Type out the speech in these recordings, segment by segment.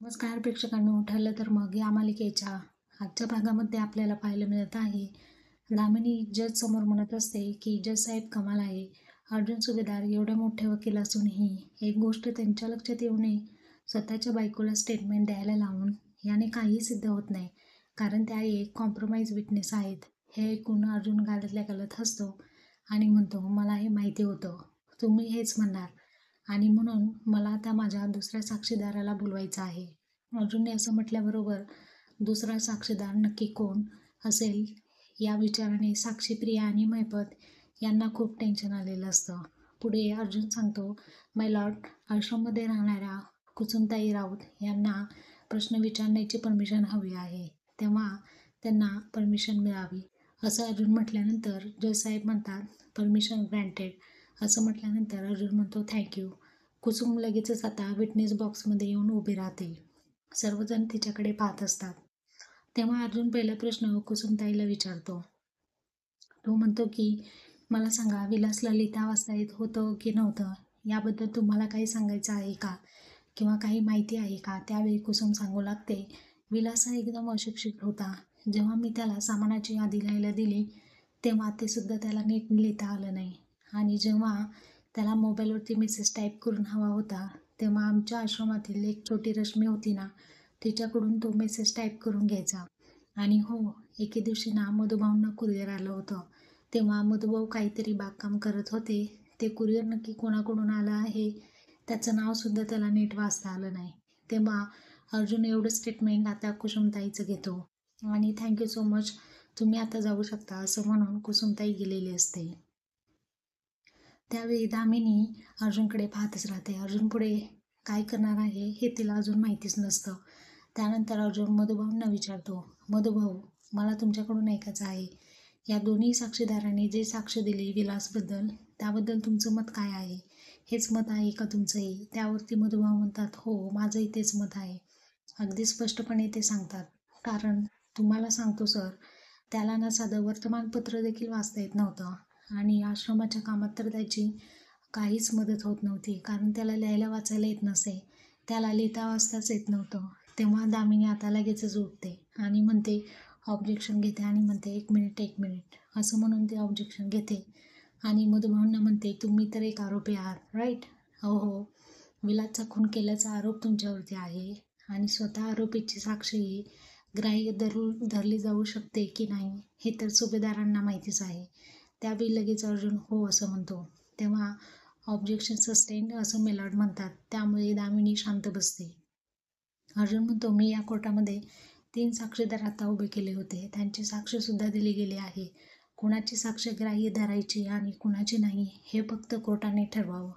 नमस्कार प्रेक्षकांनो, ठरलं तर मग या मालिकेच्या आजच्या भागामध्ये आपल्याला पाहायला मिळत आहे. दामिनी जज समोर म्हणत असते की जज साहेब कमाल आहे. अर्जुन सुभेदार एवढे मोठे वकील असूनही एक गोष्ट त्यांच्या लक्षात येऊ नये. स्वतःच्या बायकोला स्टेटमेंट द्यायला लावून याने काही सिद्ध होत नाही, कारण त्या एक कॉम्प्रोमाइज विटनेस आहेत. हे ऐकून अर्जुन गालातल्या गालात हसतो आणि म्हणतो, मला हे माहिती होतं, तुम्ही हेच म्हणणार आणि म्हणून मला आता माझ्या दुसऱ्या साक्षीदाराला बोलवायचं आहे. अर्जुनने असं म्हटल्याबरोबर दुसरा साक्षीदार नक्की कोण असेल या विचाराने साक्षी, प्रिया आणि महिपत यांना खूप टेन्शन आलेलं असतं. पुढे अर्जुन सांगतो, माय लॉर्ड, आश्रममध्ये राहणाऱ्या कुसुमताई राऊत यांना प्रश्न विचारण्याची परमिशन हवी आहे, तेव्हा त्यांना परमिशन मिळावी. असं अर्जुन म्हटल्यानंतर जज साहेब म्हणतात, परमिशन ग्रँटेड. असं म्हटल्यानंतर अर्जुन म्हणतो, थँक्यू. कुसुम लगेचच आता विटनेस बॉक्समध्ये येऊन उभी राहते. सर्वजण तिच्याकडे पाहत असतात. तेव्हा अर्जुन पहिला प्रश्न कुसुमताईला विचारतो. तो म्हणतो की मला सांगा, विलासला लिहिता वाचता येत होतं की नव्हतं, याबद्दल तुम्हाला काही सांगायचं आहे का, किंवा काही माहिती आहे का? त्यावेळी कुसुम सांगू लागते, विलास हा एकदम अशिक्षित होता. जेव्हा मी त्याला सामानाची यादी लिहायला दिली तेव्हा ते सुद्धा त्याला नीट लिहिता आलं नाही, आणि जेव्हा त्याला मोबाईलवरती मेसेज टाईप करून हवा होता तेव्हा आमच्या आश्रमातील एक छोटी रश्मी होती ना, तिच्याकडून तो मेसेज टाईप करून घ्यायचा. आणि हो, एके दिवशी ना मधुभाऊंना कुरिअर आलं होतं. तेव्हा मधुभाऊ काहीतरी बागकाम करत होते. ते कुरिअर नक्की कोणाकडून आलं आहे त्याचं नावसुद्धा त्याला नीट वाचता आलं नाही. तेव्हा अर्जुन एवढं स्टेटमेंट आता कुसुमताईचं घेतो आणि थँक्यू सो मच, तुम्ही आता जाऊ शकता, असं म्हणून कुसुमताई गेलेली असते. त्यावेळी दामिनी अर्जुनकडे पाहतच राहते. अर्जुन पुढे काय करणार आहे हे तिला अजून माहितीच नसतं. त्यानंतर अर्जुन मधुभाऊंना विचारतो, मधुभाऊ, मला तुमच्याकडून ऐकायचं आहे, या दोन्ही साक्षीदारांनी जे साक्ष दिली विलासबद्दल, त्याबद्दल तुमचं मत काय आहे? हेच मत आहे का तुमचंही? त्यावरती मधुभाऊ म्हणतात, हो, माझंही तेच मत आहे. अगदी स्पष्टपणे ते सांगतात, कारण तुम्हाला सांगतो सर, त्याला ना साधं वर्तमानपत्र देखील वाचता येत नव्हतं, आणि आश्रमाच्या कामात तर त्याची काहीच मदत होत नव्हती, कारण त्याला लिहायला वाचायला येत नसे. त्याला लिहिता वाचताच येत नव्हतं. तेव्हा दामिनी आता लगेचच उठते आणि म्हणते, ऑब्जेक्शन घेते आणि म्हणते, एक मिनिट असं म्हणून ते ऑब्जेक्शन घेते आणि मधुभाऊंना म्हणते, तुम्ही तर एक आरोपी आहात, राईट? हो, विलासचा खून केल्याचा आरोप तुमच्यावरती आहे, आणि स्वतः आरोपीची साक्षीही ग्राह्य धरली जाऊ शकते की नाही हे तर सुभेदारांना माहितीच आहे. त्यावेळी लगेच अर्जुन हो असं म्हणतो. तेव्हा ऑब्जेक्शन सस्टेन्ड असं मेलॉर्ड म्हणतात. त्यामुळे दामिनी शांत बसते. अर्जुन म्हणतो, मी या कोर्टामध्ये 3 साक्षीदार आता उभे केले होते, त्यांची साक्षीसुद्धा दिली गेली आहे. कुणाची साक्ष ग्राह्य धरायची आणि कुणाची नाही हे फक्त कोर्टाने ठरवावं,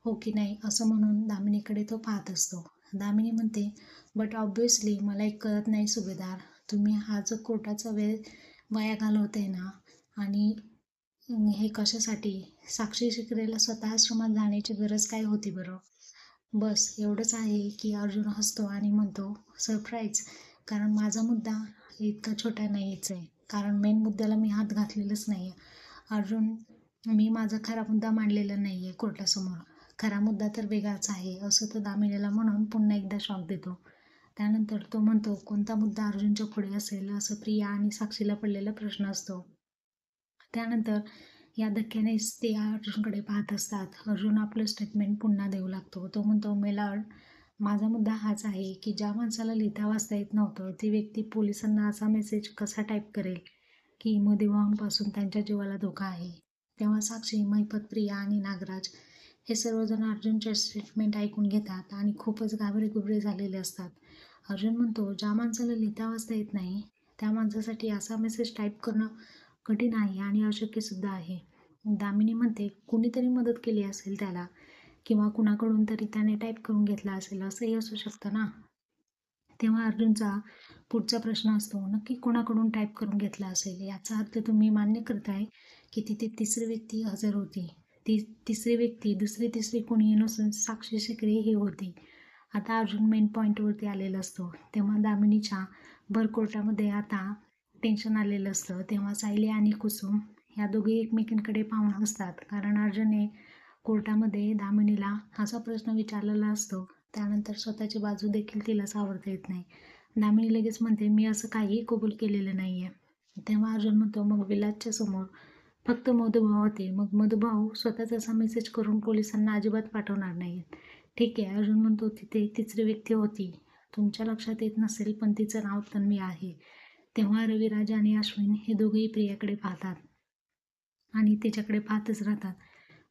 हो की नाही? असं म्हणून दामिनीकडे तो पाहत असतो. दामिनी म्हणते, बट ऑब्व्हियसली मला एक कळत नाही सुभेदार, तुम्ही हा जो कोर्टाचा वेळ वाया घालवताय ना, आणि हे कशासाठी? साक्षी शिकरेला स्वतः आश्रमात जाण्याची गरज काय होती बरं? बस एवढंच आहे की अर्जुन हसतो आणि म्हणतो, सरप्राईज, कारण माझा मुद्दा इतका छोटा नाहीच आहे, कारण मेन मुद्द्याला मी हात घातलेलाच नाही आहे. अर्जुन, मी माझा खरा मुद्दा मांडलेला नाही आहे कोर्टासमोर, खरा मुद्दा तर वेगळाच आहे, असं तो दामिनीला म्हणून पुन्हा एकदा शॉक देतो. त्यानंतर तो म्हणतो, कोणता मुद्दा अर्जुनच्या पुढे असेल, असं प्रिया आणि साक्षीला पडलेला प्रश्न असतो. त्यानंतर या धक्क्यानेच ते अर्जुनकडे पाहत असतात. अर्जुन आपलं स्टेटमेंट पुन्हा देऊ लागतो. तो म्हणतो, मेलॉर्ड, माझा मुद्दा हाच आहे की ज्या माणसाला लिहिता वाचता येत नव्हतं ती व्यक्ती पोलिसांना असा मेसेज कसा टाईप करेल की मधुभाऊंपासून त्यांच्या जीवाला धोका आहे. तेव्हा साक्षी, महिपत, प्रिया आणि नागराज हे सर्वजण अर्जुनचे स्टेटमेंट ऐकून घेतात आणि खूपच घाबरेगुबरे झालेले असतात. अर्जुन म्हणतो, ज्या माणसाला लिहिता वाचता येत नाही त्या माणसासाठी असा मेसेज टाईप करणं कठीण आहे आणि अशक्यसुद्धा आहे. दामिनी म्हणते, कुणीतरी मदत केली असेल त्याला, किंवा कुणाकडून तरी त्याने टाईप करून घेतला असेल, असंही असू शकतं ना. तेव्हा अर्जुनचा पुढचा प्रश्न असतो, नक्की कोणाकडून टाईप करून घेतला असेल? याचा अर्थ तुम्ही मान्य करताय की तिथे तिसरी व्यक्ती हजर होती. ती तिसरी व्यक्ती दुसरी तिसरी कोणी नसून साक्षी शिकरे ही होती. आता अर्जुन मेन पॉईंटवरती आलेला असतो. तेव्हा दामिनीच्या भर कोर्टामध्ये आता टेन्शन आलेलं असतं. तेव्हा सायली आणि कुसुम या दोघी एकमेकींकडे पाहून असतात, कारण अर्जुनने कोर्टामध्ये दामिनीला असा प्रश्न विचारलेला असतो. त्यानंतर स्वतःची बाजू देखील तिला सावरता येत नाही. दामिनी लगेच म्हणते, मी असं काहीही कबूल केलेलं नाही आहे. तेव्हा अर्जुन म्हणतो, मग विलासच्या समोर फक्त मधुभाऊ होते. मग मधुभाऊ स्वतःच असा मेसेज करून पोलिसांना अजिबात पाठवणार नाहीत. ठीक आहे. अर्जुन म्हणतो, तिथे तिसरी व्यक्ती होती. तुमच्या लक्षात येत नसेल, पण तिचं नाव तन्वी आहे. तेव्हा रविराज आणि अश्विन हे दोघेही प्रियाकडे पाहतात आणि तिच्याकडे पाहतच राहतात.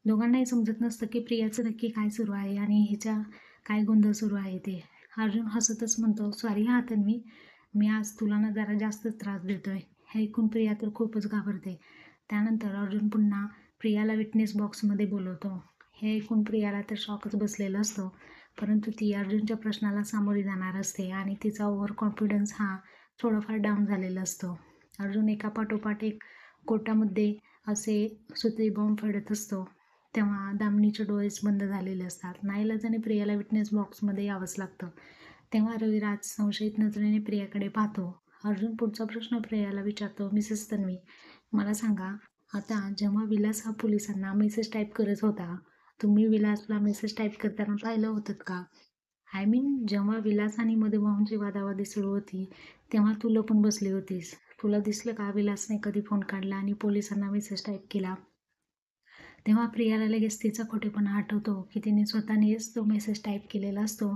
दोघांनाही समजत नसतं की प्रियाचं नक्की काय सुरू आहे आणि हिच्या काय गोंधळ सुरू आहे ते. अर्जुन हसतच म्हणतो, सॉरी हा तन्वी, मी आज तुला ना जरा जास्तच त्रास देतोय. हे ऐकून प्रिया तर खूपच घाबरते. त्यानंतर अर्जुन पुन्हा प्रियाला विटनेस बॉक्समध्ये बोलवतो. हे ऐकून प्रियाला तर शॉकच बसलेला असतो, परंतु ती अर्जुनच्या प्रश्नाला सामोरी जाणार असते आणि तिचा ओव्हर कॉन्फिडन्स हा थोडाफार डाऊन झालेला असतो. अर्जुन एका पाठोपाठ एक कोर्टामध्ये असे सुतळी बॉम्ब फेडत असतो. तेव्हा दामिनीचे डोळेच बंद झालेले असतात. नाईलाजाने प्रियाला विटनेस बॉक्समध्ये यावंच लागतं. तेव्हा रविराज संशयित नजरेने प्रियाकडे पाहतो. अर्जुन पुढचा प्रश्न प्रियाला विचारतो, मिसेस तन्वी, मला सांगा, आता जेव्हा विलास हा पोलिसांना मेसेज टाईप करत होता, तुम्ही विलासला मेसेज टाईप करताना पाहिलं होतं का? आय मीन, जेव्हा विलास आणि मधुभाऊंची वादावादी सुरू होती, तेव्हा तू लपून बसली होतीस. तुला दिसलं का विलासने कधी फोन काढला आणि पोलिसांना मेसेज टाईप केला? तेव्हा प्रियाला लगेच तिचा खोटेपणा आठवतो की तिने स्वतःनेच तो मेसेज टाईप केलेला असतो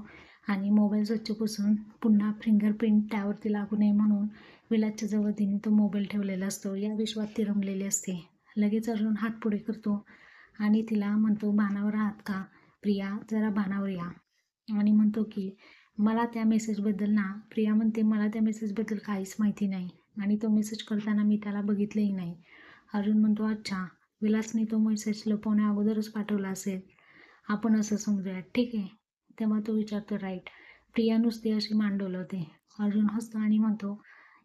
आणि मोबाईल स्वच्छ पुसून पुन्हा फिंगरप्रिंट त्यावरती लागू नये म्हणून विलासच्या जवळ तिने तो मोबाईल ठेवलेला असतो. या विश्वात ती रमलेली असते. लगेच अर्जुन हात पुढे करतो आणि तिला म्हणतो, भानावर आहात का? प्रिया, जरा भानावर या. आणि म्हणतो की मला त्या मेसेजबद्दल ना, प्रिया म्हणते, मला त्या मेसेजबद्दल काहीच माहिती नाही आणि तो मेसेज करताना मी त्याला बघितलंही नाही. अर्जुन म्हणतो, अच्छा, विलासने तो मेसेज लपवण्या अगोदरच पाठवला असेल, आपण असं समजूयात, ठीक आहे. तेव्हा तो विचारतो, राईट. प्रिया नुसती अशी मान डोलवते. अर्जुन हसतो आणि म्हणतो,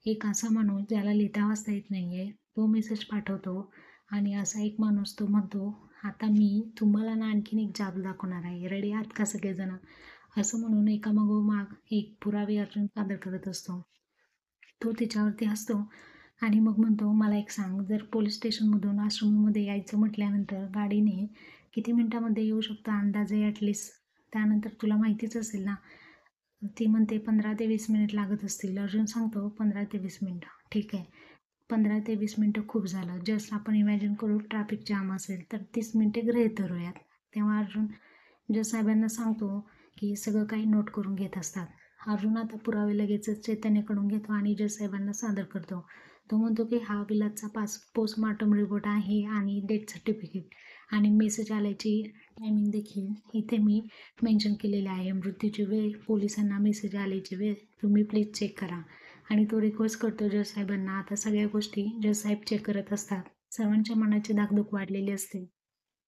एक असा माणूस ज्याला लिहिता वाचता येत नाही आहे, तो मेसेज पाठवतो आणि असा एक माणूस तो म्हणतो, आता मी तुम्हाला ना आणखीन एक जादू दाखवणार आहे, रेडी आहात का सगळेजण? असं म्हणून एकामागोमाग एक पुरावे अर्जुन सादर करत असतो. तो तिच्यावरती हसतो आणि मग म्हणतो, मला एक सांग, जर पोलीस स्टेशनमधून आश्रममध्ये यायचं म्हटल्यानंतर गाडीने किती मिनिटामध्ये येऊ शकतो अंदाजे ॲटलिस्ट? त्यानंतर तुला माहितीच असेल ना. ती म्हणते 15 ते 20 मिनिट लागत असतील. अर्जुन सांगतो 15 ते 20 मिनिटं. ठीक आहे. 15 ते 20 मिनिटं खूप झालं. जस्ट आपण इमॅजिन करू ट्रॅफिक जाम असेल तर 30 मिनिटे गृहीत धरूयात. तेव्हा अर्जुन जज साहेबांना सांगतो की सगळं काही नोट करून घेत असतात. अर्जुन आता पुरावे लगेचच चैतन्यकडून घेतो आणि जज साहेबांना सादर करतो. तो म्हणतो की हा विलासचा पोस्टमॉर्टम रिपोर्ट आहे आणि डेथ सर्टिफिकेट आणि मेसेज आल्याची टायमिंग देखील इथे मी मेन्शन केलेले आहे. मृत्यूची वेळ, पोलिसांना मेसेज आल्याची वेळ तुम्ही प्लीज चेक करा. आणि तो रिक्वेस्ट करतो जज साहेबांना. आता सगळ्या गोष्टी जज साहेब चेक करत असतात. सर्वांच्या मनाची धाकधूक वाढलेली असते.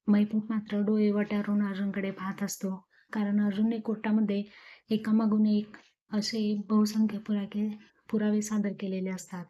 मैपत मात्र डोळे वटारून अर्जुनकडे पाहत असतो, कारण अर्जुनने कोर्टामध्ये एकामागून एक असे बहुसंख्य पुरावे सादर केलेले असतात.